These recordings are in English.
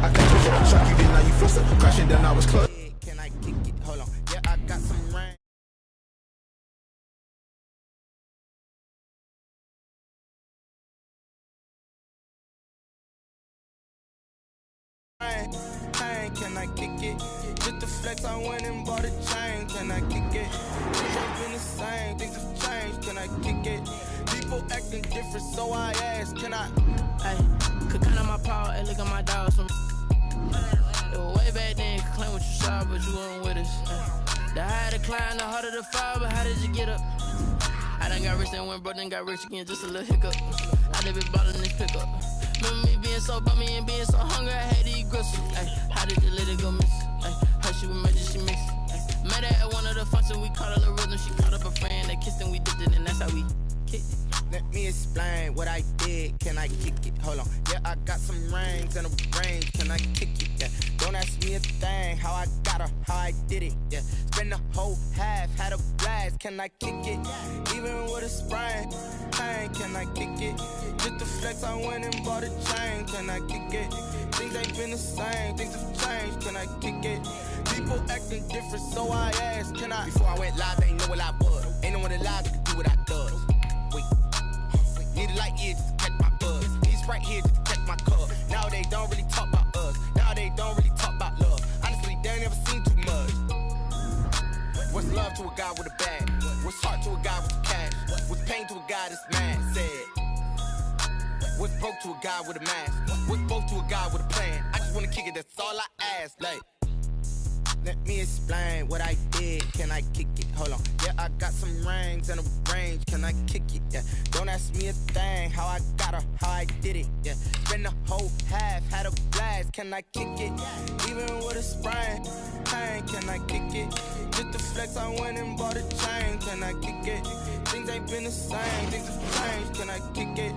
I can't push up the truck, you did, now you fix up. Crashing down, I was close. Can I kick it? Hold on. Yeah, I got some rain. Can I kick it? Just the flex, I went and bought a chain. Can I kick it? Things have been the same, things have changed. Can I kick it? People acting different, so I ask, can I? Hey, could count on my power, hey, look at my dogs. Way back then, you could claim what you saw, but you weren't with us. The higher the climb, the harder the fall, but how did you get up? I done got rich and went broke, then got rich again, just a little hiccup. I done been ballin' this pickup. Remember me being so bummy and being so hungry, I had to eat gristle. Ay, how did the lady go miss? Ay, her she was major, she missed. Ay, met her at one of the functions, we caught a little rhythm. She caught up a friend, they kissed and we dipped it, and that's how we kicked it. Let me explain what I did. Can I kick it? Hold on. Yeah, I got some rings and a range. Can I kick it? Yeah. Don't ask me a thing. How I got her, how I did it. Yeah. Spend the whole half, had a blast. Can I kick it? Even with a sprain. Hey, can I kick it? Just the flex, I went and bought a chain. Can I kick it? Things ain't been the same. Things have changed. Can I kick it? People acting different, so I asked, can I? Before I went live, they ain't know what I was. Ain't no one alive that could do what I does. Wait. Need a light here just to catch my buzz. Need Sprite here just to catch my cup. Now they don't really talk about us. Now they don't really talk about love. Honestly, they ain't never seen too much. What's love to a guy with a bag? What's heart to a guy with cash? What's pain to a guy that's mad? Said. What's broke to a guy with a mask? What's broke to a guy with a plan? I just wanna kick it, that's all I ask. Like, let me explain what I did. Can I kick it? Hold on. Yeah, I got some rings and a range. Can I kick it? Yeah. Don't ask me a thing. How I got her, how I did it. Yeah. Spend the whole half, had a blast. Can I kick it? Even with a sprain. Hey, can I kick it? Just the flex, I went and bought a chain. Can I kick it? Things ain't been the same. Things have changed. Can I kick it?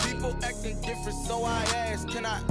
People acting different, so I ask, can I?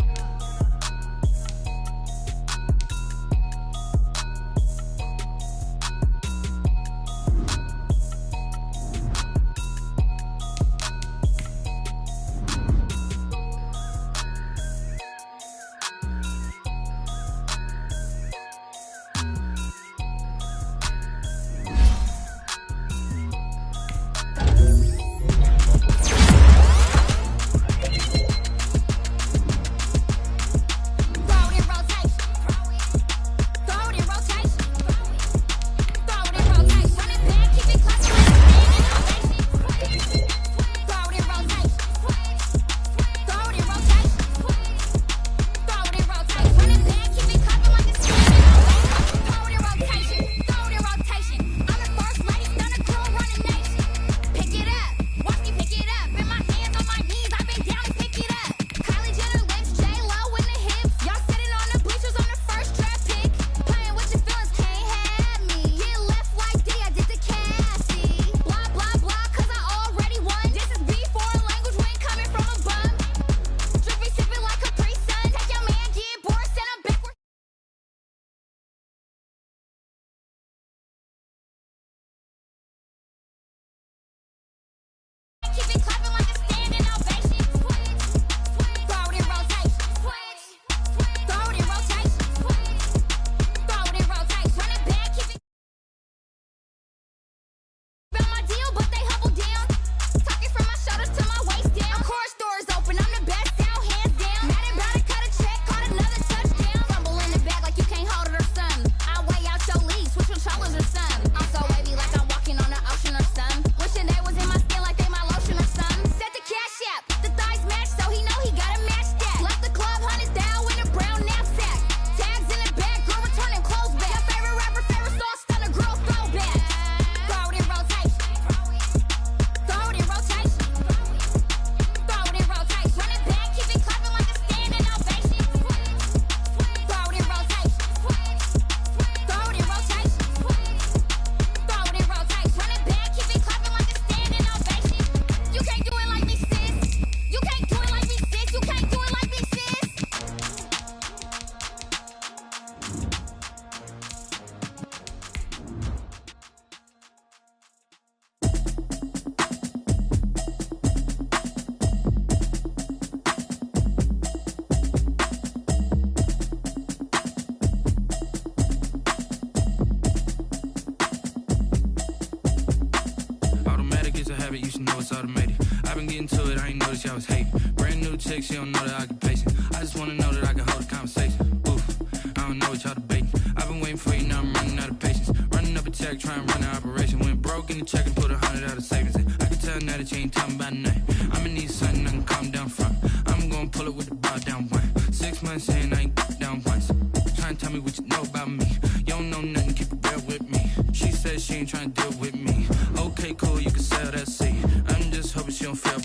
I was hating. Brand new chick, she don't know that I can patient. I just wanna know that I can hold a conversation. Oof, I don't know what y'all debating. I've been waiting for you, now I'm running out of patience. Running up a check, trying to run an operation. Went broke in the check and put 100 out of savings in. I can tell now that you ain't talking about nothing. I'ma need something I can calm down from. I'm gonna pull it with the bar down one. 6 months in, I ain't down once. Trying to tell me what you know about me. You don't know nothing, keep it real with me. She says she ain't trying to deal with me. Okay, cool, you can sell that seed. I'm just hoping she don't fail.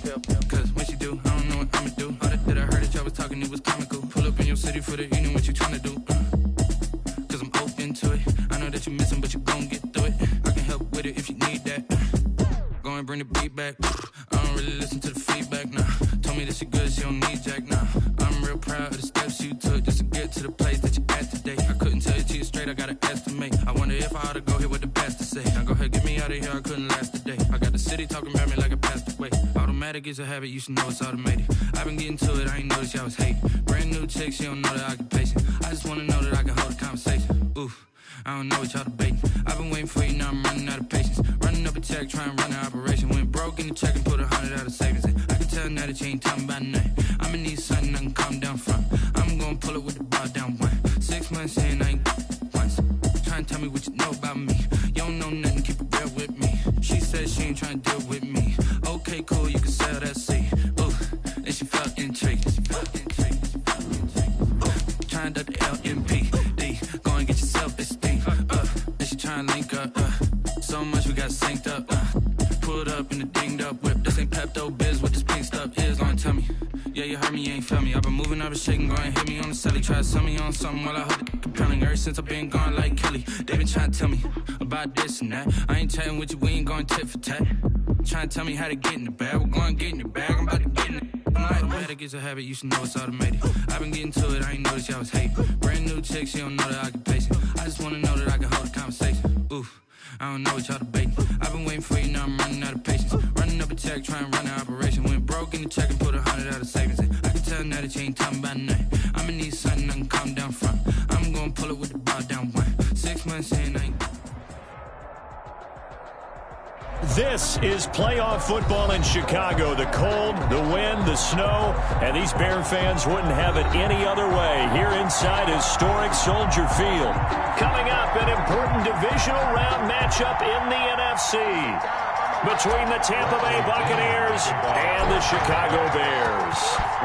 Cause when she do, I don't know what I'ma do. All that I heard that y'all was talking, it was comical. Pull up in your city for the evening, what you trying to do? Cause I'm open to it. I know that you're missing, but you gon' get through it. I can help with it if you need that. Go and bring the beat back. I don't really listen to the feedback, nah. Told me that she good, she don't need jack, nah. I'm real proud of the steps you took just to get to the place that you at today. I couldn't tell you to you straight, I gotta estimate. I wonder if I ought to go here with the best to say. Now go ahead, get me out of here, I couldn't last a day. I got the city talking about me like I passed away. Automatic is a habit, you should know it's automated. I've been getting to it, I ain't noticed y'all was hating. Brand new chick, she don't know that I can patient. I just wanna know that I can hold a conversation. Oof, I don't know what y'all debating. I've been waiting for you, now I'm running out of patience. Running up a check, trying to run an operation. Went broke in the check and put 100 out of savings in. I can tell now that you ain't talking about nothing. I'ma need something I can calm down from. I'm gonna pull it with the bar down one. 6 months in, I ain't once. Trying to tell me what you know about me. You don't know nothing, keep it real with me. She says she ain't trying to deal with me. Okay, cool, you can sell that seed. Ooh, and she felt intrigued. Trying to duck the LMPD. Go and get your self-esteem. And she trying to link up. So much we got synced up. Pulled up in the dinged up whip. This ain't Pepto-Biz, what this pink stuff is. Gonna tell me. Yeah, you heard me, you ain't felt me. I've been moving, I've been shaking, go and hit me on the celly. Try to sell me on something while I hold it compelling. Ever since I've been gone like Kelly, they been trying to tell me about this and that. I ain't chatting with you, we ain't going tit for tat. Trying to tell me how to get in the bag. We're going to get in your bag, I'm about to get in it. I'm like, automatic is a habit, you should know it's automated. I've been getting to it, I ain't noticed y'all was hating. Brand new chick, she don't know that I can patient. I just wanna know that I can hold a conversation. Oof, I don't know what y'all debating. I've been waiting for you, now I'm running out of patience. Running up a check, trying to run an operation. Went broke in the check and put 100 out of savings in. I can tell now that you ain't talking about nothing. I'ma need something I can calm down from. I'm gonna pull it with the bar down one. 6 months in, I ain't... This is playoff football in Chicago. The cold, the wind, the snow, and these Bear fans wouldn't have it any other way here inside historic Soldier Field. Coming up, an important divisional round matchup in the NFC between the Tampa Bay Buccaneers and the Chicago Bears.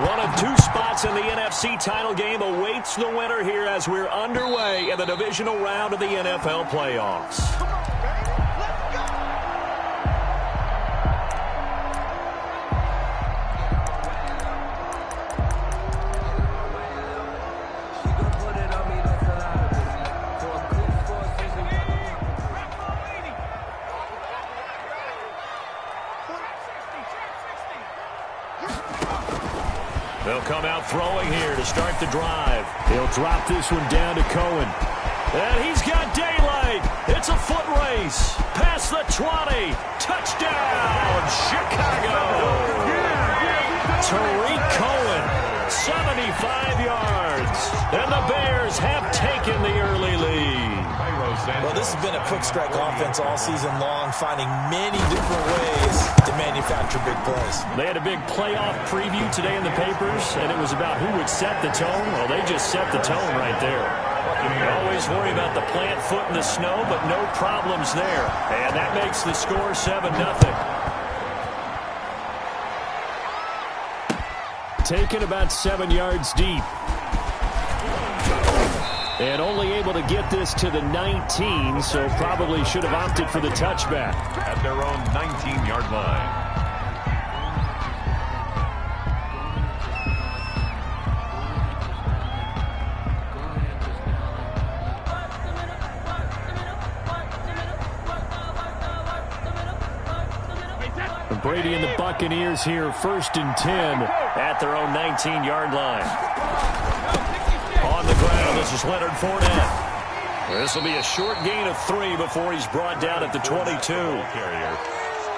One of two spots in the NFC title game awaits the winner here as we're underway in the divisional round of the NFL playoffs. They'll come out throwing here to start the drive. He'll drop this one down to Cohen. And he's got daylight. It's a foot race. Past the 20. Touchdown, Chicago. Tariq Cohen, 75 yards. And the Bears have taken the early lead. Well, this has been a quick strike offense all season long, finding many different ways to manufacture big plays. They had a big playoff preview today in the papers, and it was about who would set the tone. Well, they just set the tone right there. You always worry about the plant foot in the snow, but no problems there. And that makes the score 7-0. Taken about 7 yards deep. And only able to get this to the 19, so probably should have opted for the touchback. At their own 19-yard line. Brady and the Buccaneers here, 1st and 10 at their own 19-yard line. On the ground, this is Leonard Fournette. This will be a short gain of 3 before he's brought down at the 22. Yeah,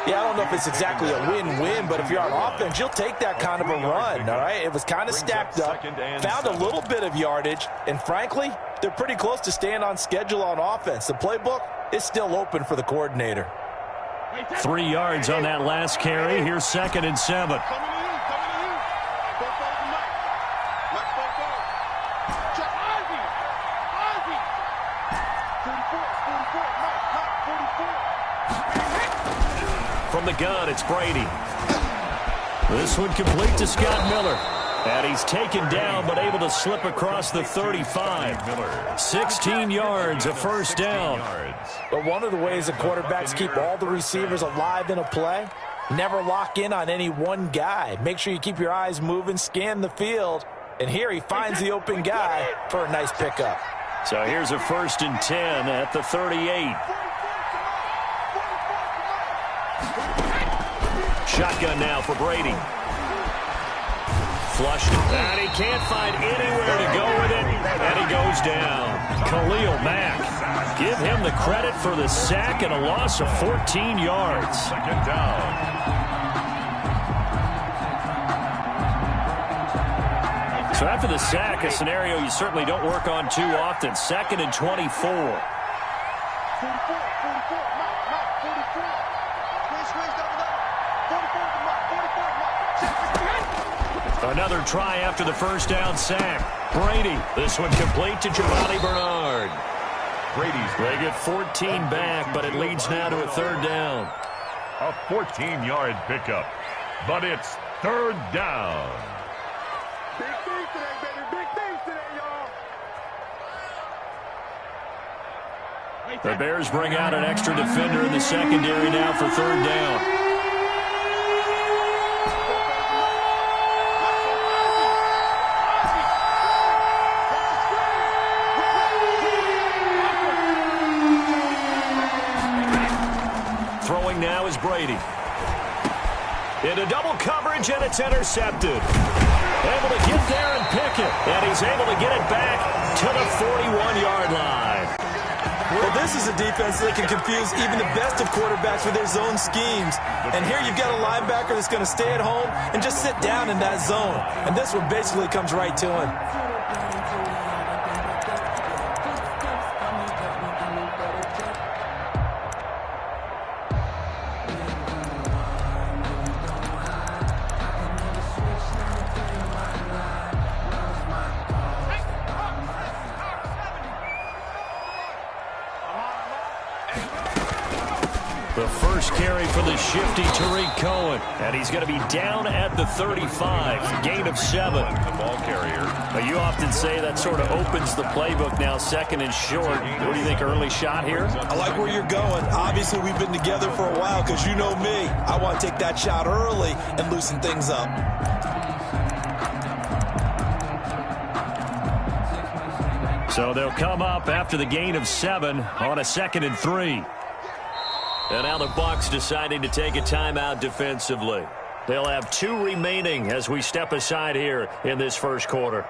I don't know if it's exactly a win-win, but if you're on offense, you'll take that kind of a run, all right? It was kind of stacked up, found a little bit of yardage, and frankly, they're pretty close to staying on schedule on offense. The playbook is still open for the coordinator. 3 yards on that last carry. Here's 2nd and 7. From the gun, it's Brady. This one complete to Scott Miller. And he's taken down, but able to slip across the 35. 16 yards, a first down. But one of the ways the quarterbacks keep all the receivers alive in a play, never lock in on any one guy. Make sure you keep your eyes moving, scan the field. And here he finds the open guy for a nice pickup. So here's a 1st and 10 at the 38. Shotgun now for Brady. Flushed it, and he can't find anywhere to go with it, and he goes down. Khalil Mack. Give him the credit for the sack and a loss of 14 yards. Second down. So after the sack, a scenario you certainly don't work on too often. 2nd and 24. Another try after the first down sack. Brady. This one complete to Giovanni Bernard. They get 14 back, but it leads now to a 3rd down. A 14-yard pickup, but it's 3rd down. Big things today, baby. Big things today, y'all. The Bears bring out an extra defender in the secondary now for 3rd down. Throwing now is Brady. Into double coverage, and it's intercepted. Able to get there and pick it. And he's able to get it back to the 41-yard line. Well, this is a defense that can confuse even the best of quarterbacks with their zone schemes. And here you've got a linebacker that's going to stay at home and just sit down in that zone. And this one basically comes right to him. The first carry for the shifty Tariq Cohen. And he's going to be down at the 35. Gain of 7. The ball carrier. But you often say that sort of opens the playbook now, 2nd and short. What do you think, early shot here? I like where you're going. Obviously, we've been together for a while because you know me. I want to take that shot early and loosen things up. So they'll come up after the gain of 7 on a 2nd and 3. And now the Bucs deciding to take a timeout defensively. They'll have 2 remaining as we step aside here in this first quarter.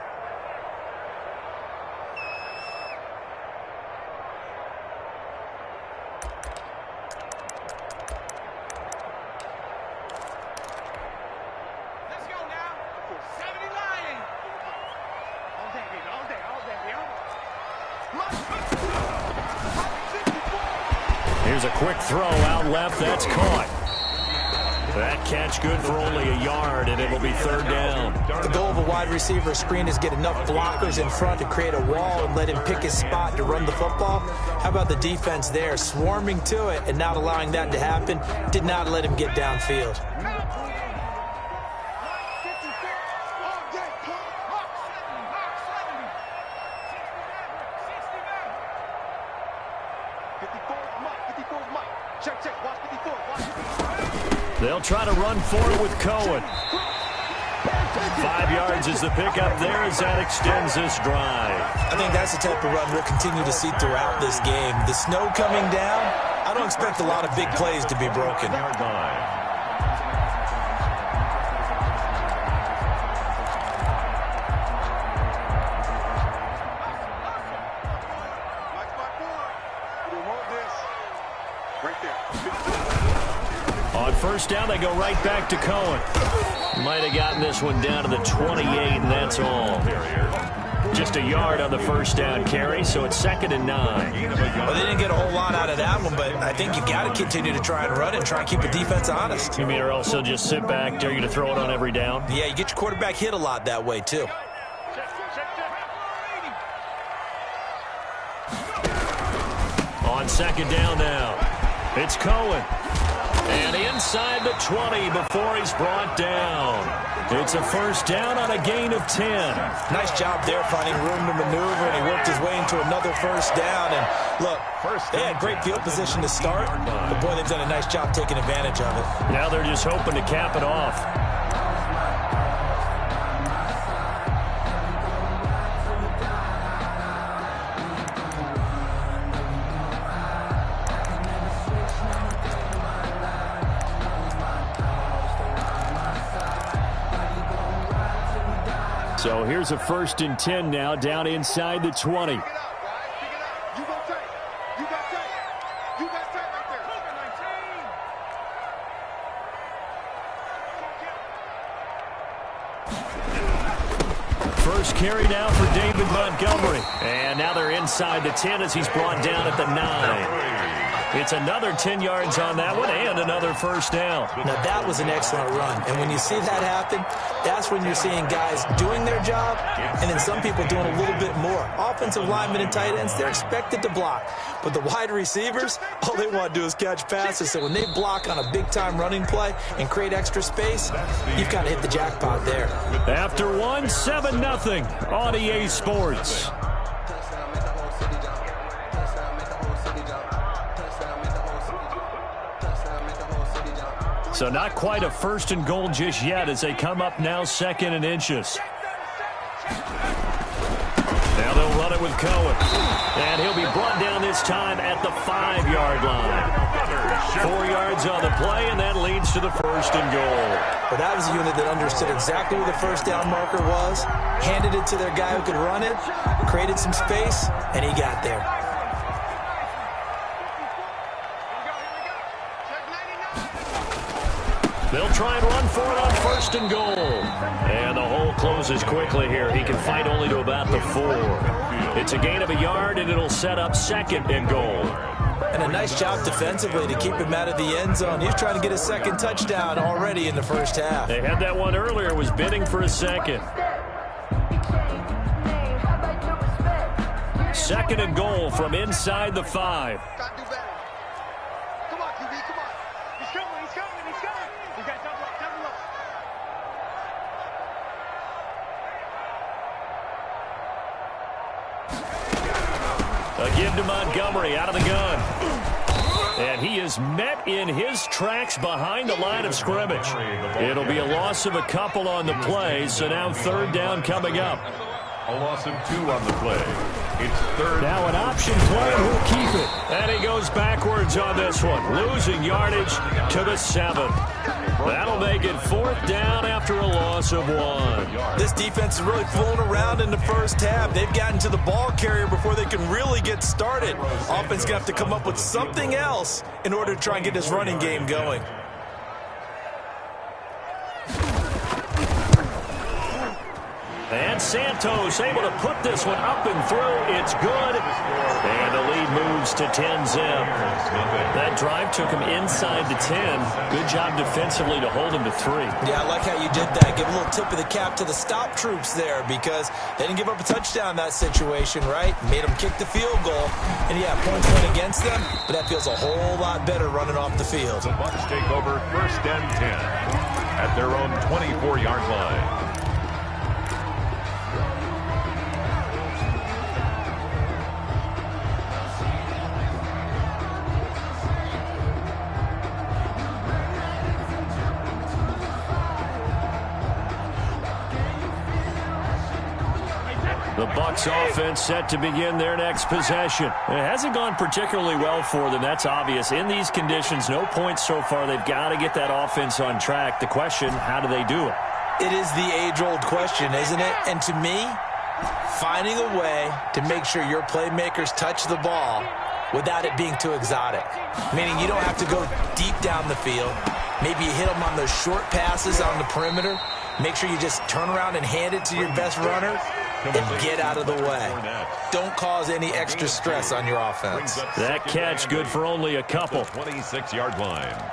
Let's go now. 70 Lions. All day, baby. All day, Here's a quick throw out left. That's caught. That catch good for only a yard, and it'll be 3rd down. The goal of a wide receiver screen is get enough blockers in front to create a wall and let him pick his spot to run the football. How about the defense there, swarming to it and not allowing that to happen? Did not let him get downfield. They'll try to run forward with Cohen. 5 yards is the pickup there as that extends this drive. I think that's the type of run we'll continue to see throughout this game. The snow coming down, I don't expect a lot of big plays to be broken. Yard line. On 1st down, they go right back to Cohen. Might have gotten this one down to the 28, and that's all. Just a yard on the first down carry, so it's 2nd and 9. Well, they didn't get a whole lot out of that one, but I think you got to continue to try and run and try and keep the defense honest. You mean or else they'll just sit back, dare you to throw it on every down? Yeah, you get your quarterback hit a lot that way, too. On 2nd down now, it's Cohen. And inside the 20 before he's brought down. It's a first down on a gain of 10. Nice job there finding room to maneuver, and he worked his way into another first down. And look, they had great field position to start, but boy, they've done a nice job taking advantage of it. Now they're just hoping to cap it off. So here's a 1st and 10 now, down inside the 20. First carry now for David Montgomery. And now they're inside the 10 as he's brought down at the 9. It's another 10 yards on that one and another first down. Now, that was an excellent run. And when you see that happen, that's when you're seeing guys doing their job and then some people doing a little bit more. Offensive linemen and tight ends, they're expected to block. But the wide receivers, all they want to do is catch passes. So when they block on a big-time running play and create extra space, you've got to hit the jackpot there. After 7-0 on EA Sports. So not quite a 1st and goal just yet as they come up now 2nd and inches. Now they'll run it with Cohen. And he'll be brought down this time at the 5-yard line. 4 yards on the play, and that leads to the 1st and goal. Well, that was a unit that understood exactly where the first down marker was, handed it to their guy who could run it, created some space, and he got there. They'll try and run for it on 1st and goal. And the hole closes quickly here. He can fight only to about the 4. It's a gain of a yard, and it'll set up 2nd and goal. And a nice job defensively to keep him out of the end zone. He's trying to get his 2nd touchdown already in the first half. They had that one earlier, was bidding for a 2nd. 2nd and goal from inside the 5. A give to Montgomery out of the gun. And he is met in his tracks behind the line of scrimmage. It'll be a loss of a couple on the play, so now 3rd down coming up. A loss of 2 on the play. It's 3rd. Now an option play, and he'll keep it. And he goes backwards on this one, losing yardage to the 7. That'll make it 4th down after a loss of 1. This defense is really flown around in the first half. They've gotten to the ball carrier before they can really get started. Offense going to have to come up with something else in order to try and get this running game going. And Santos able to put this one up and through. It's good. And the lead moves to 10-zip. That drive took him inside the 10. Good job defensively to hold him to 3. Yeah, I like how you did that. Give a little tip of the cap to the stop troops there because they didn't give up a touchdown in that situation, right? Made them kick the field goal. And, yeah, points went against them, but that feels a whole lot better running off the field. The Bucs take over 1st and 10 at their own 24-yard line. The Bucs offense set to begin their next possession. It hasn't gone particularly well for them. That's obvious. In these conditions, no points so far. They've got to get that offense on track. The question, how do they do it? It is the age-old question, isn't it? And to me, finding a way to make sure your playmakers touch the ball without it being too exotic. Meaning you don't have to go deep down the field. Maybe you hit them on those short passes on the perimeter. Make sure you just turn around and hand it to your best runner. and get out of the way. Don't cause any extra stress on your offense. That catch good for only a couple. 26-yard line.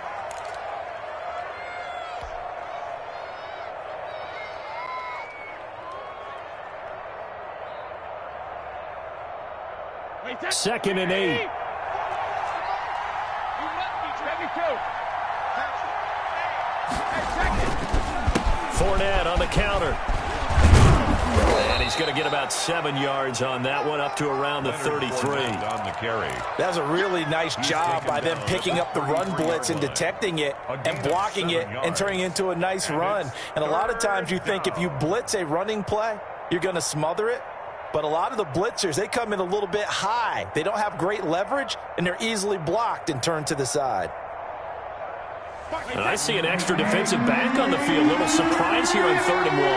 Second and 8. Fournette on the counter. And he's going to get about 7 yards on that one, up to around the 33. On the carry. That was a really nice job by them picking up the run blitz and detecting it and blocking it and turning it into a nice run. And a lot of times you think if you blitz a running play, you're going to smother it. But a lot of the blitzers, they come in a little bit high. They don't have great leverage, and they're easily blocked and turned to the side. And I see an extra defensive back on the field. Little surprise here on 3rd and 1.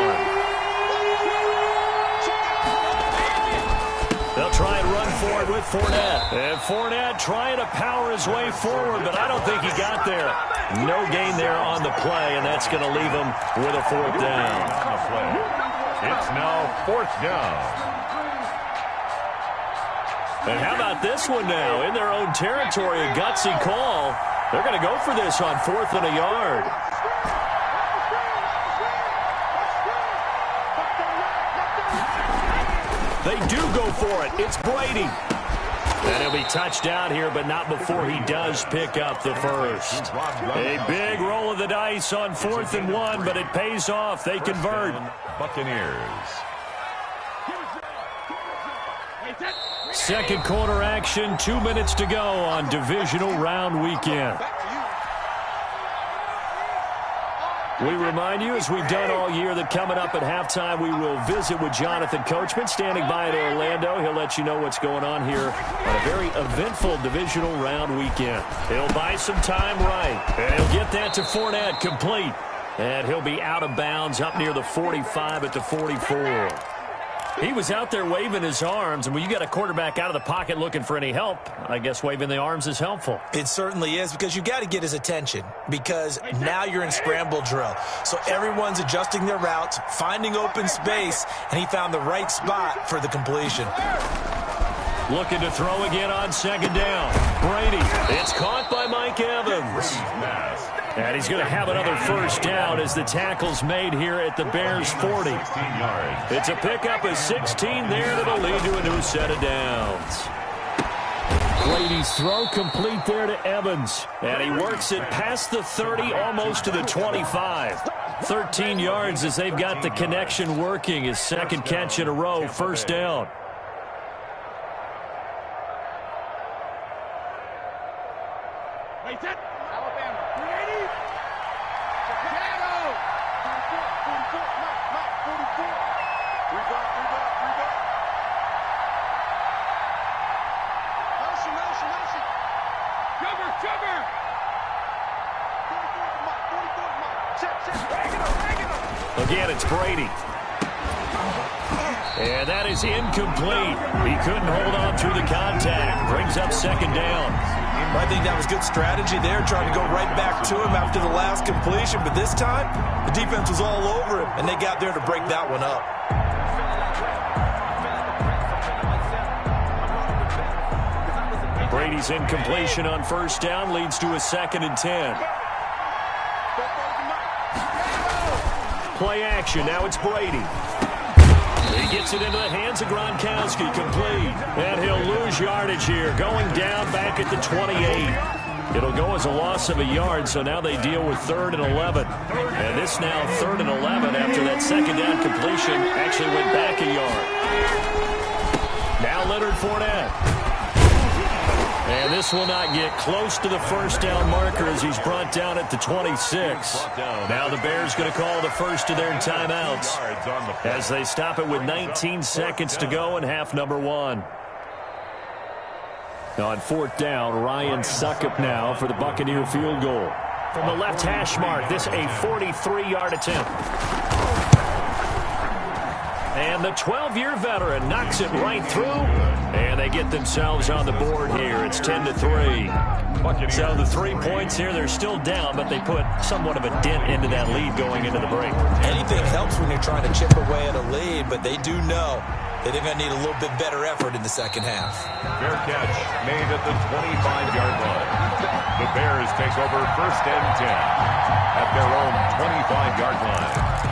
They'll try and run for it with Fournette. And Fournette trying to power his way forward, but I don't think he got there. No gain there on the play, and that's going to leave him with a 4th down. On the play. It's now 4th down. And how about this one now? In their own territory, a gutsy call. They're going to go for this on 4th and a yard. They do go for it. It's Brady. And he'll be touched down here, but not before he does pick up the first. A big roll of the dice on 4th and 1, but it pays off. They convert. Buccaneers. Second quarter action, 2 minutes to go on divisional round weekend. We remind you, as we've done all year, that coming up at halftime, we will visit with Jonathan Coachman, standing by in Orlando. He'll let you know what's going on here on a very eventful divisional round weekend. He'll buy some time right, and he'll get that to Fournette, complete. And he'll be out of bounds up near the 45 at the 44. He was out there waving his arms, and when you got a quarterback out of the pocket looking for any help, I guess waving the arms is helpful. It certainly is, because you got to get his attention, because now you're in scramble drill. So everyone's adjusting their routes, finding open space, and he found the right spot for the completion. Looking to throw again on 2nd down. Brady, it's caught by Mike Evans. And he's going to have another 1st down as the tackle's made here at the Bears' 40. It's a pickup of 16 there that'll lead to a new set of downs. Brady's throw complete there to Evans. And he works it past the 30, almost to the 25. 13 yards as they've got the connection working. His 2nd catch in a row, 1st down. Again, it's Brady. And that is incomplete. He couldn't hold on through the contact. Brings up 2nd down. I think that was good strategy there, trying to go right back to him after the last completion. But this time, the defense was all over him, and they got there to break that one up. Brady's incompletion on 1st down leads to a 2nd and 10. Play action. Now it's Brady. He gets it into the hands of Gronkowski, complete. And he'll lose yardage here, going down back at the 28. It'll go as a loss of a yard, so now they deal with 3rd and 11. And this now 3rd and 11 after that 2nd down completion actually went back a yard. Now Leonard Fournette. And this will not get close to the 1st down marker as he's brought down at the 26. Now the Bears going to call the first of their timeouts as they stop it with 19 seconds to go in half number 1. On 4th down, Ryan Succop now for the Buccaneer field goal. From the left hash mark, this a 43-yard attempt. And the 12-year veteran knocks it right through. And And they get themselves on the board here. It's 10-3. So the 3 points here, they're still down, but they put somewhat of a dent into that lead going into the break. Anything helps when you're trying to chip away at a lead, but they do know that they're going to need a little bit better effort in the second half. Fair catch made at the 25-yard line. The Bears take over 1st and 10 at their own 25-yard line.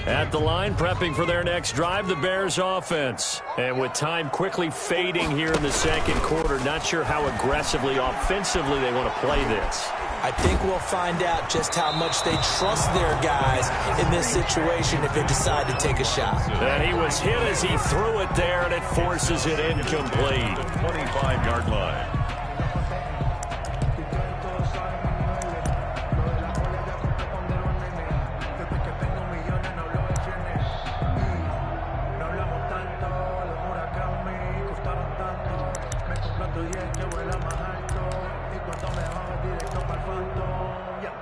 At the line, prepping for their next drive, the Bears offense. And with time quickly fading here in the second quarter, not sure how aggressively, offensively they want to play this. I think we'll find out just how much they trust their guys in this situation if they decide to take a shot. And he was hit as he threw it there, and it forces it incomplete. 25-yard line.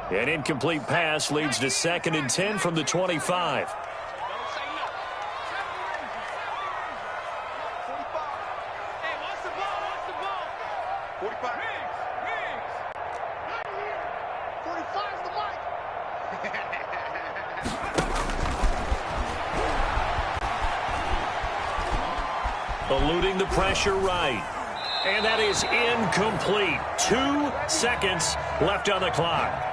An incomplete pass leads to 2nd and 10 from the 25. Eluding the pressure right. And that is incomplete. 2 seconds left on the clock.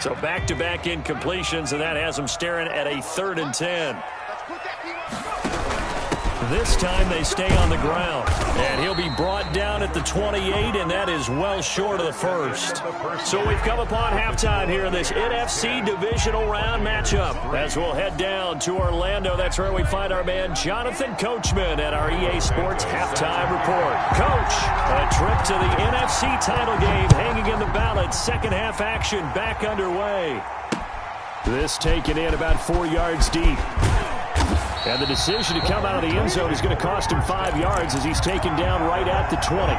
So back-to-back incompletions, and that has them staring at a 3rd and 10. This time they stay on the ground. And he'll be brought down at the 28, and that is well short of the first. So we've come upon halftime here in this NFC divisional round matchup. As we'll head down to Orlando, that's where we find our man Jonathan Coachman at our EA Sports Halftime Report. Coach, a trip to the NFC title game hanging in the balance. Second half action back underway. This taken in about 4 yards deep. And the decision to come out of the end zone is going to cost him 5 yards as he's taken down right at the 20.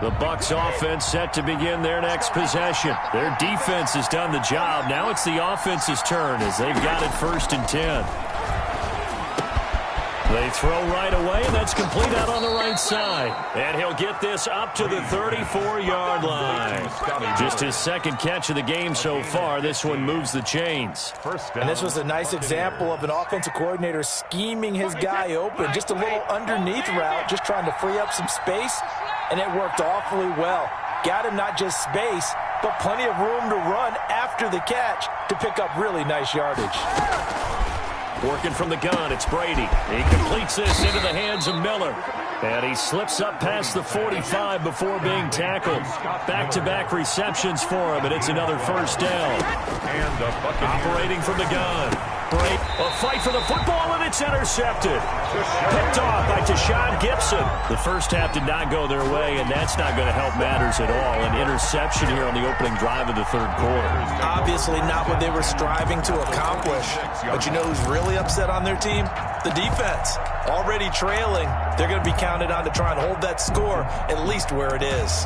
The Bucs offense set to begin their next possession. Their defense has done the job. Now it's the offense's turn as they've got it 1st and 10. They throw right away, and that's complete out on the right side. And he'll get this up to the 34-yard line. Just his 2nd catch of the game so far. This one moves the chains. And this was a nice example of an offensive coordinator scheming his guy open. Just a little underneath route, just trying to free up some space. And it worked awfully well. Got him not just space, but plenty of room to run after the catch to pick up really nice yardage. Working from the gun, it's Brady. He completes this into the hands of Miller. And he slips up past the 45 before being tackled. Back-to-back receptions for him, and it's another 1st down. Operating from the gun. Brady, a fight for the football, and it's intercepted. Picked off by Tashawn Gibson. The first half did not go their way, and that's not going to help matters at all. An interception here on the opening drive of the 3rd quarter. Obviously not what they were striving to accomplish. But you know who's really upset on their team? The defense. Already trailing. They're going to be counted on to try and hold that score at least where it is.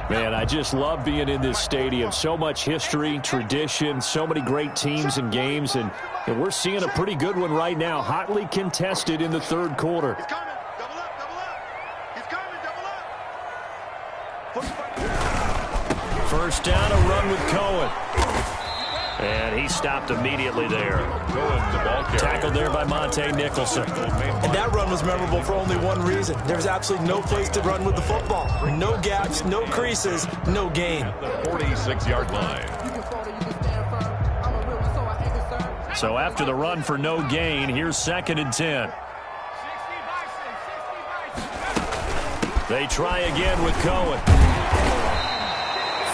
Man, I just love being in this stadium. So much history, tradition, so many great teams and games, and we're seeing a pretty good one right now, hotly contested in the 3rd quarter. He's coming. Double up. Double up. He's coming. Double up. First down, a run with Cohen. And he stopped immediately there. Tackled there by Monte Nicholson. And that run was memorable for only one reason. There's absolutely no place to run with the football. No gaps, no creases, no gain. 46-yard line. So after the run for no gain, here's 2nd and 10. They try again with Cohen.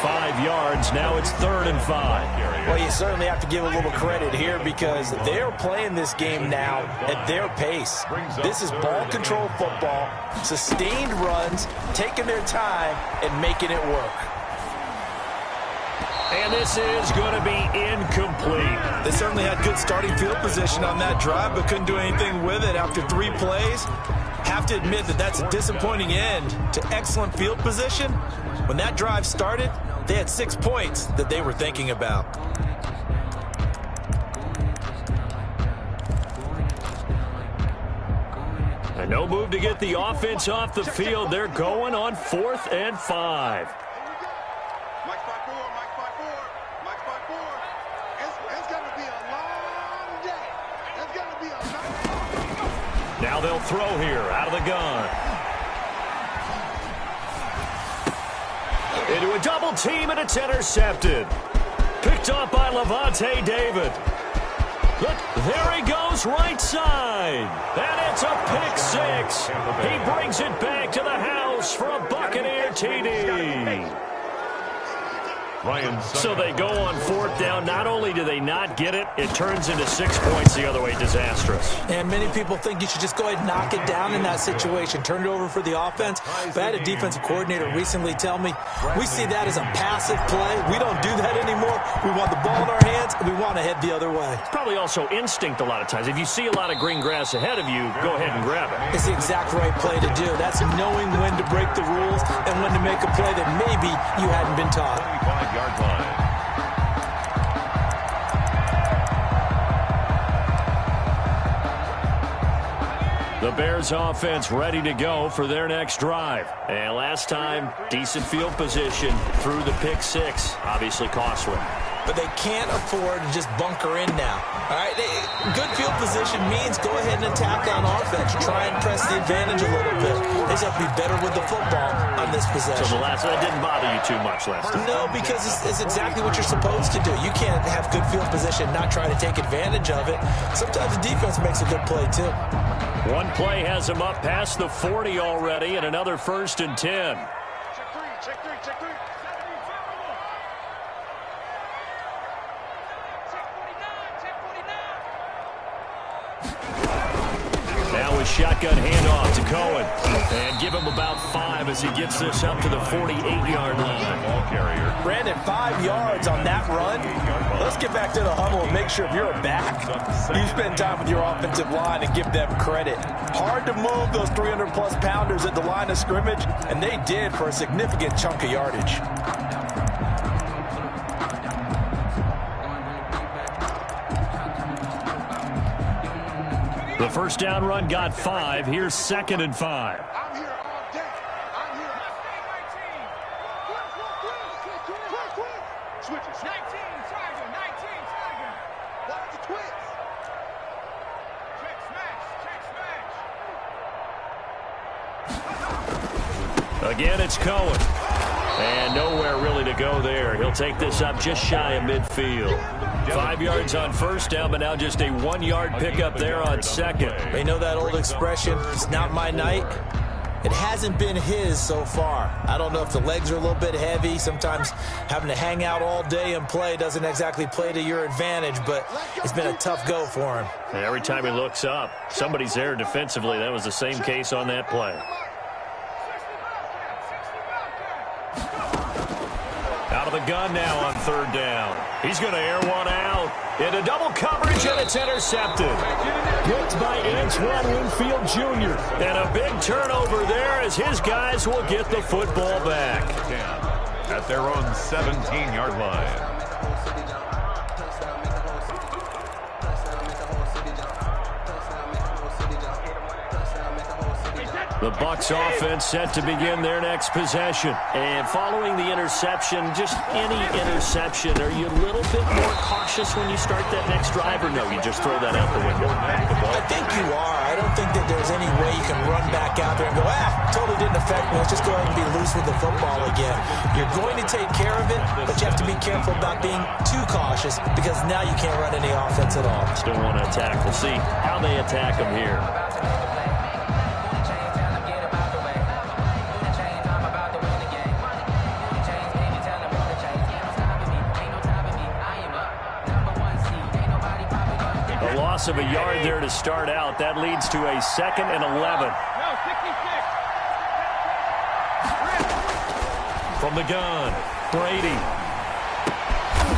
5 yards. Now it's 3rd and 5. Well, you certainly have to give a little credit here because they're playing this game now at their pace. This is ball control football, sustained runs, taking their time and making it work. And this is going to be incomplete. They certainly had good starting field position on that drive, but couldn't do anything with it after 3 plays. Have to admit that that's a disappointing end to excellent field position. When that drive started, they had 6 points that they were thinking about. And no move to get the offense off the field. They're going on 4th and 5. Now they'll throw here out of the gun. Into a double team, and it's intercepted. Picked up by Levante David. Look, there he goes right side. And it's a pick 6. He brings it back to the house for a Buccaneer TD. So they go on 4th down. Not only do they not get it, it turns into 6 points the other way. Disastrous. And many people think you should just go ahead and knock it down in that situation. Turn it over for the offense. But I had a defensive coordinator recently tell me, we see that as a passive play. We don't do that anymore. We want the ball in our hands, and we want to head the other way. It's probably also instinct a lot of times. If you see a lot of green grass ahead of you, go ahead and grab it. It's the exact right play to do. That's knowing when to break the rules and when to make a play that maybe you hadn't been taught. 25-yard line. The Bears offense ready to go for their next drive. And last time, decent field position through the pick 6. Obviously costly. But they can't afford to just bunker in now. All right, good field position means go ahead and attack on offense. Try and press the advantage a little bit. They just have to be better with the football on this possession. So that didn't bother you too much last time? No, because it's exactly what you're supposed to do. You can't have good field position and not try to take advantage of it. Sometimes the defense makes a good play, too. One play has him up past the 40 already, and another 1st and 10. Check three. Now a shotgun handoff to Cohen. And give him about 5 as he gets this up to the 48-yard line. Ball carrier. Brandon, 5 yards on that run. Let's get back to the huddle and make sure if you're a back, you spend time with your offensive line and give them credit. Hard to move those 300-plus pounders at the line of scrimmage, and they did for a significant chunk of yardage. The first down run got 5. Here's 2nd and 5. I'm here all day. I'm here. Quick. Switch it. 19, Tiger. Watch the twist. Check smash. Again, it's Cohen. And nowhere really to go there. He'll take this up just shy of midfield. 5 yards on first down, but now just a 1-yard pickup there on 2nd. They know that old expression, it's not my night. It hasn't been his so far. I don't know if the legs are a little bit heavy. Sometimes having to hang out all day and play doesn't exactly play to your advantage, but it's been a tough go for him. And every time he looks up, somebody's there defensively. That was the same case on that play. Out of the gun now on 3rd down. He's going to air one out. Into double coverage, and it's intercepted. Picked by Antoine Winfield Jr. And a big turnover there as his guys will get the football back. At their own 17-yard line. The Bucs offense set to begin their next possession. And following the interception, just any interception, are you a little bit more cautious when you start that next drive, or no, you just throw that out the window? I think you are. I don't think that there's any way you can run back out there and go, totally didn't affect me. Let's just go ahead and be loose with the football again. You're going to take care of it, but you have to be careful about being too cautious because now you can't run any offense at all. Still want to attack. We'll see how they attack them here. loss of a yard there to start out. That leads to a 2nd and 11. No, 66. From the gun, Brady.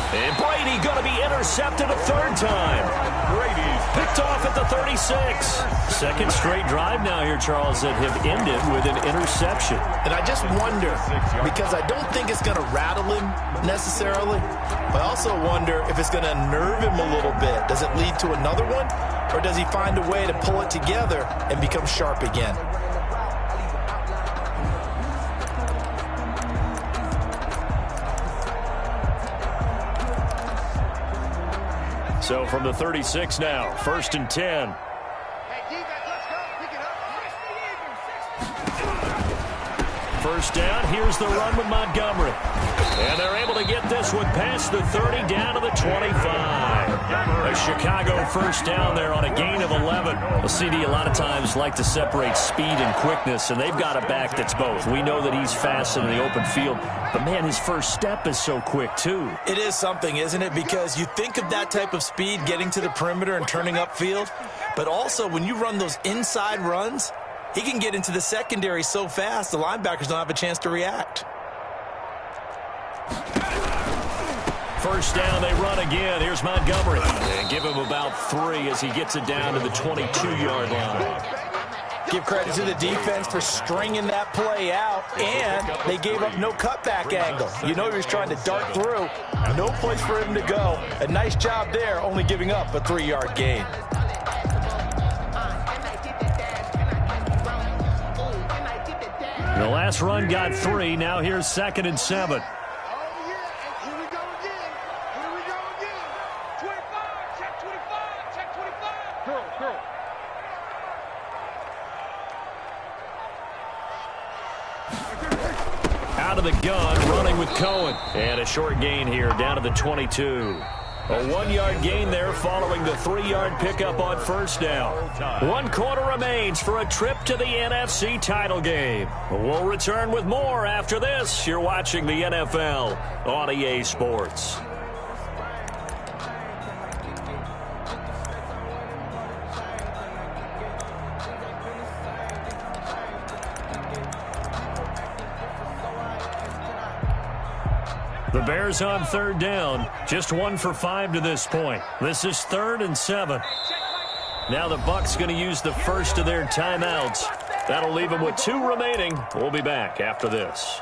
And Brady going to be intercepted a 3rd time. Brady's picked off at the 36. 2nd straight drive now here, Charles, that have ended with an interception. And I just wonder, because I don't think it's going to rattle him necessarily, but I also wonder if it's going to nerve him a little bit. Does it lead to another one, or does he find a way to pull it together and become sharp again? So from the 36 now, 1st and 10. Hey, defense, let's go. Pick it up. First down, here's the run with Montgomery. And they're able to get this one past the 30 down to the 25. A Chicago 1st down there on a gain of 11. Well, CD a lot of times like to separate speed and quickness, and they've got a back that's both. We know that he's fast in the open field, but, man, his first step is so quick, too. It is something, isn't it? Because you think of that type of speed getting to the perimeter and turning upfield, but also when you run those inside runs, he can get into the secondary so fast the linebackers don't have a chance to react. First down, they run again. Here's Montgomery. And give him about 3 as he gets it down to the 22-yard line. Give credit to the defense for stringing that play out, and they gave up no cutback angle. You know he was trying to dart through. No place for him to go. A nice job there, only giving up a 3-yard gain. The last run got 3. Now here's 2nd and 7. Out of the gun, running with Cohen. And a short gain here, down to the 22. A 1-yard gain there following the 3-yard pickup on 1st down. 1 quarter remains for a trip to the NFC title game. We'll return with more after this. You're watching the NFL on EA Sports. The Bears on 3rd down. Just 1 for 5 to this point. This is 3rd and 7. Now the Bucs going to use the first of their timeouts. That'll leave them with 2 remaining. We'll be back after this.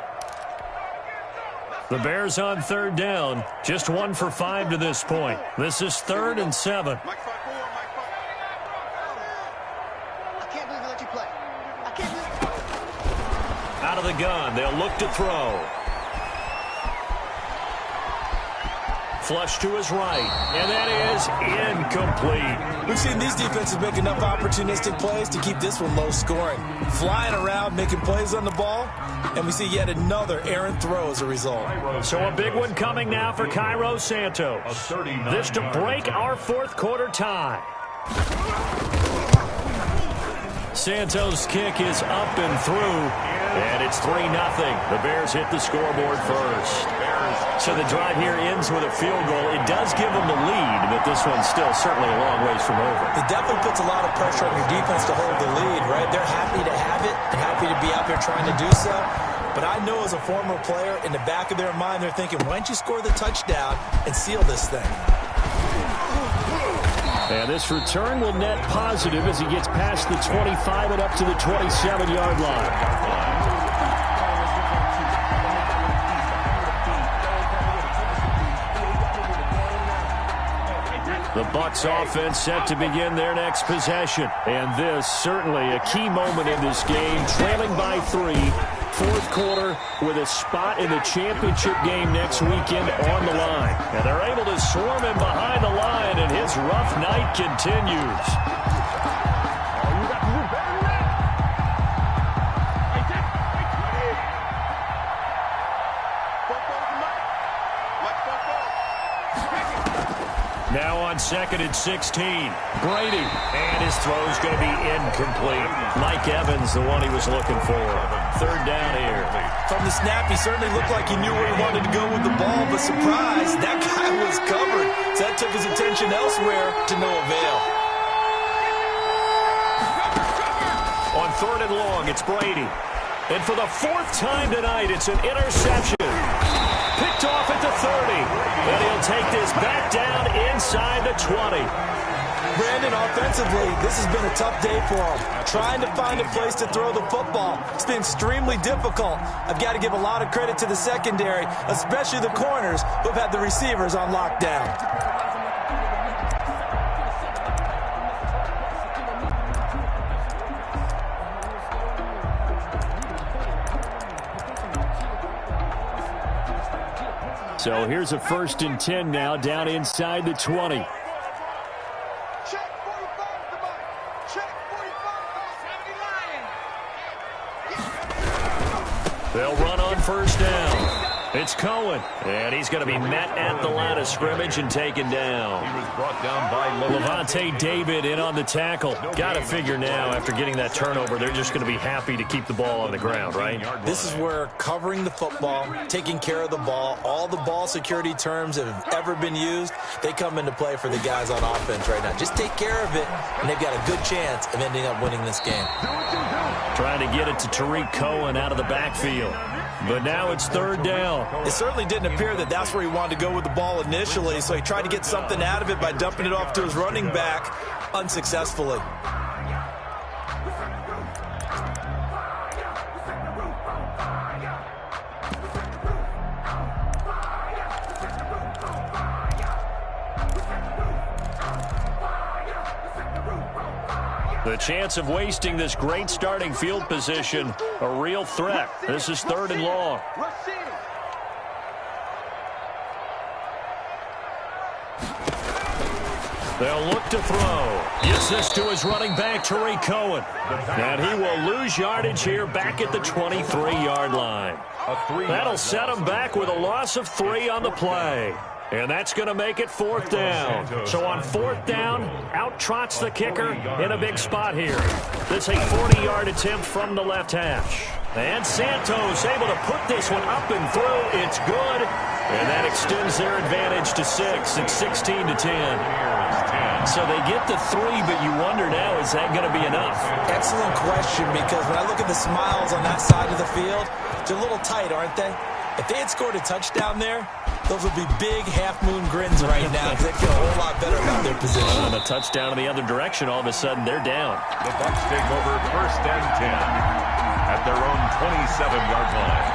The Bears on 3rd down. Just 1 for 5 to this point. This is 3rd and 7. I can't believe I let you play. I can't believe. Out of the gun. They'll look to throw. Flush to his right, and that is incomplete. We've seen these defenses make enough opportunistic plays to keep this one low scoring. Flying around, making plays on the ball, and we see yet another errant throw as a result. So a big one coming now for Cairo Santos. This to break our 4th quarter tie. Santos' kick is up and through, and it's 3-0. The Bears hit the scoreboard first. So the drive here ends with a field goal. It does give them the lead, but this one's still certainly a long ways from over. It definitely puts a lot of pressure on your defense to hold the lead, right? They're happy to have it and happy to be out there trying to do so. But I know as a former player, in the back of their mind, they're thinking, why don't you score the touchdown and seal this thing? And this return will net positive as he gets past the 25 and up to the 27-yard line. The Bucs offense set to begin their next possession. And this certainly a key moment in this game, trailing by 3. 4th quarter with a spot in the championship game next weekend on the line. And they're able to swarm him behind the line, and his rough night continues. Now on 2nd and 16. Brady. And his throw's going to be incomplete. Mike Evans, the one he was looking for. 3rd down here. From the snap, he certainly looked like he knew where he wanted to go with the ball, but surprise, that guy was covered. So that took his attention elsewhere to no avail. 3rd and long. It's Brady. And for the 4th time tonight, it's an interception. Picked off at the 30. And he'll take this back down inside the 20. Brandon, offensively, this has been a tough day for him. Trying to find a place to throw the football. It's been extremely difficult. I've got to give a lot of credit to the secondary, especially the corners who've had the receivers on lockdown. So here's a 1st and 10 now, down inside the 20. Check 45 the mark. Check 45 the 70 line. They'll run on 1st down. It's Cohen, and he's going to be met at the line of scrimmage and taken down. He was brought down by Levante David in on the tackle. Got to figure now, after getting that turnover, they're just going to be happy to keep the ball on the ground, right? This is where covering the football, taking care of the ball, all the ball security terms that have ever been used, they come into play for the guys on offense right now. Just take care of it, and they've got a good chance of ending up winning this game. Trying to get it to Tariq Cohen out of the backfield. But now it's 3rd down. It certainly didn't appear that that's where he wanted to go with the ball initially, so he tried to get something out of it by dumping it off to his running back unsuccessfully. The chance of wasting this great starting field position, a real threat. This is 3rd and long. They'll look to throw. Gets this to his running back, Tariq Cohen. And he will lose yardage here back at the 23-yard line. That'll set him back with a loss of 3 on the play. And that's going to make it 4th down. So on 4th down, out trots the kicker in a big spot here. This a 40-yard attempt from the left hash. And Santos able to put this one up and through. It's good. And that extends their advantage to 6. It's 16-10. So they get the 3, but you wonder now, is that going to be enough? Excellent question, because when I look at the smiles on that side of the field, they're a little tight, aren't they? If they had scored a touchdown there, those would be big half-moon grins right now because they feel a whole lot better about their position. And a touchdown in the other direction, all of a sudden they're down. The Bucs take over 1st and 10 at their own 27-yard line.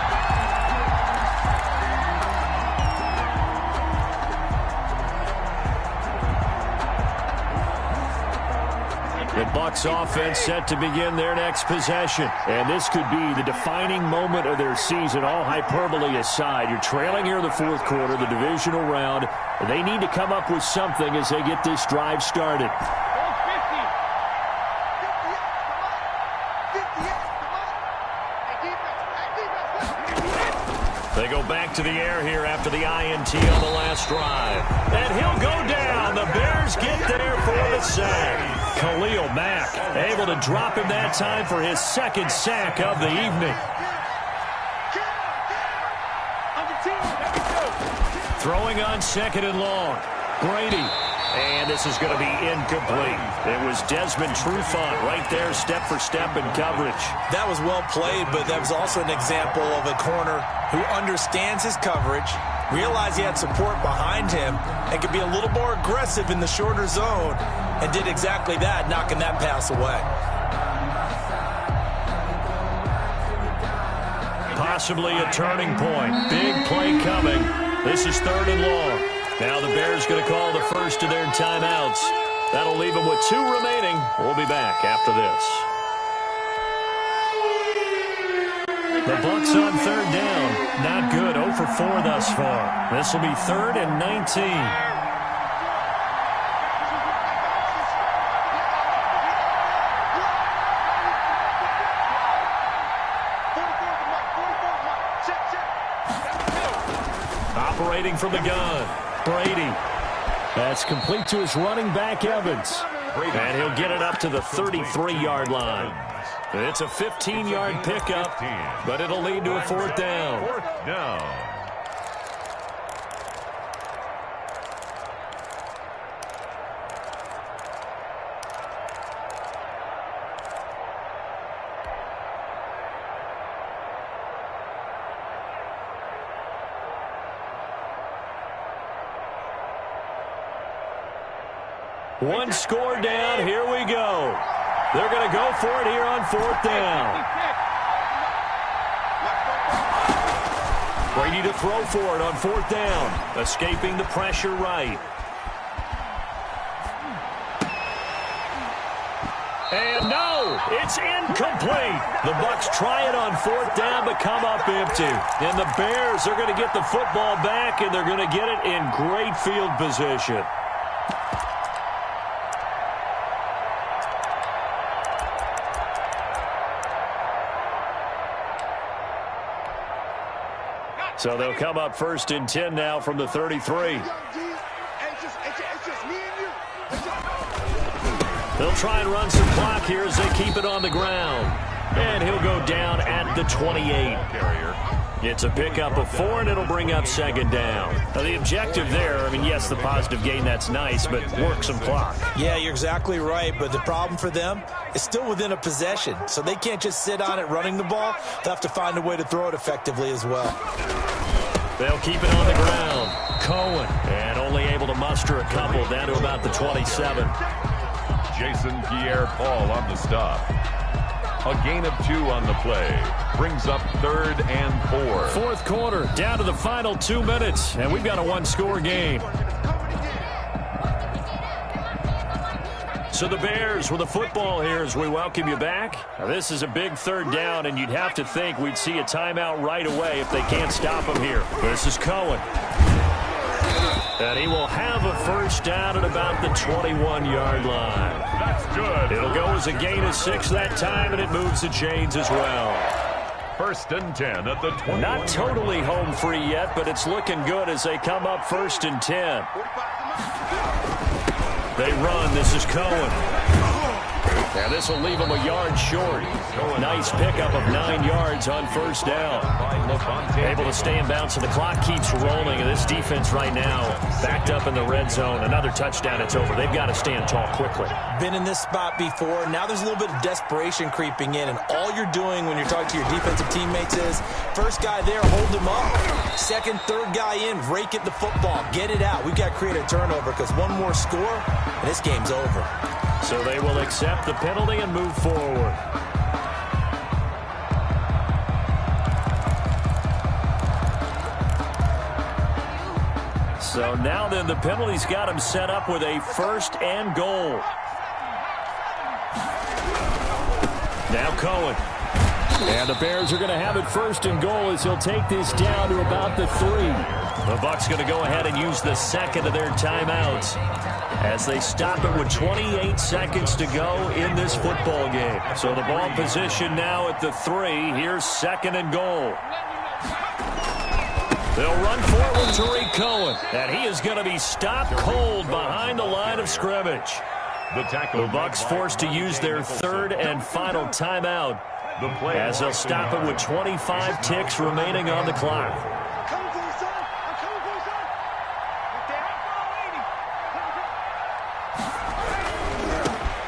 The Bucs offense set to begin their next possession. And this could be the defining moment of their season, all hyperbole aside. You're trailing here in the 4th quarter, the divisional round. They need to come up with something as they get this drive started. They go back to the air here after the INT on the last drive. And he'll go down. The Bears get there for the sack. Khalil Mack able to drop him that time for his 2nd sack of the evening. Throwing on 2nd and long. Brady. And this is going to be incomplete. It was Desmond Trufant right there, step for step in coverage. That was well played, but that was also an example of a corner who understands his coverage, realized he had support behind him, and could be a little more aggressive in the shorter zone, and did exactly that, knocking that pass away. Possibly a turning point. Big play coming. This is 3rd and long. Now the Bears going to call the first of their timeouts. That'll leave them with 2 remaining. We'll be back after this. The Bucs on 3rd down. Not good. 0 for 4 thus far. This will be 3rd and 19. Operating from the gun. Brady. That's complete to his running back, Evans. And he'll get it up to the 33-yard line. It's a 15-yard pickup, but it'll lead to a 4th down. 4th down. One score down. Here we go. They're going to go for it here on 4th down. Brady to throw for it on 4th down. Escaping the pressure right. And no, it's incomplete. The Bucs try it on 4th down but come up empty. And the Bears are going to get the football back, and they're going to get it in great field position. So they'll come up 1st and 10 now from the 33. They'll try and run some clock here as they keep it on the ground. And he'll go down at the 28. It's a pickup of 4, and it'll bring up 2nd down. Now, the objective there, I mean, yes, the positive gain, that's nice, but work some clock. Yeah, you're exactly right, but the problem for them is still within a possession, so they can't just sit on it running the ball. They'll have to find a way to throw it effectively as well. They'll keep it on the ground. Cohen, and only able to muster a couple down to about the 27. Jason Pierre-Paul on the stop. A gain of 2 on the play. Brings up 3rd and 4. 4th quarter, down to the final 2 minutes, and we've got a one-score game. So the Bears with the football here as we welcome you back. Now, this is a big 3rd down, and you'd have to think we'd see a timeout right away if they can't stop him here. This is Cohen. And he will have a 1st down at about the 21-yard line. That's good. It'll go as a gain of 6 that time, and it moves the chains as well. 1st and 10 at the 21. Not totally home free yet, but it's looking good as they come up 1st and 10. They run. This is Cohen. And this will leave him a yard short. Nice pickup of 9 yards on 1st down. Able to stay in bounds, and the clock keeps rolling. And this defense right now backed up in the red zone. Another touchdown, it's over. They've got to stand tall quickly. Been in this spot before. Now there's a little bit of desperation creeping in, and all you're doing when you're talking to your defensive teammates is, first guy there, hold him up. 2nd, 3rd guy in, rake at the football. Get it out. We've got to create a turnover because one more score, and this game's over. So they will accept the penalty and move forward. So now then the penalty's got him set up with a 1st and goal. Now Cohen. And the Bears are going to have it 1st and goal as he'll take this down to about the 3. The Bucs going to go ahead and use the 2nd of their timeouts as they stop it with 28 seconds to go in this football game. So the ball position now at the 3. Here's 2nd and goal. They'll run forward with Tariq Cohen, and he is going to be stopped cold behind the line of scrimmage. The Bucs forced to use their 3rd and final timeout as they'll stop it with 25 ticks remaining on the clock.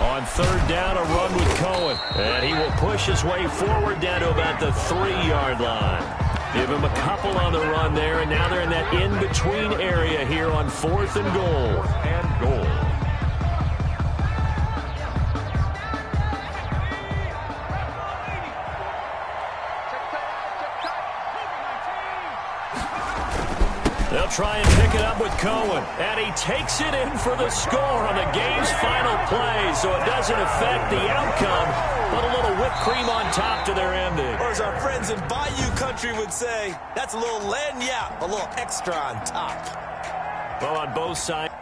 On 3rd down, a run with Cohen. And he will push his way forward down to about the 3-yard line. Give him a couple on the run there, and now they're in that in-between area here on 4th and goal. They'll try and pick it up with Cohen. And he takes it in for the score on the game's final play, so it doesn't affect the outcome, but a little whipped cream on top to their ending. Or as our friends in Bayou Country would say, that's a little lagniappe, a little extra on top. Well, on both sides.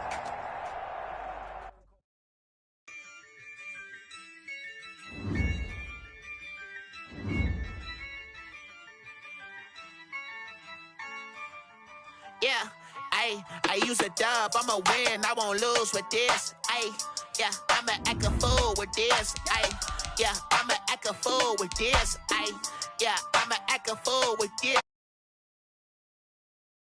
Yeah, I use a dub, I'ma win, I won't lose with this. Yeah, I'ma act a fool with this. Yeah, I'ma act a fool with this. Yeah, I'ma act a fool with this.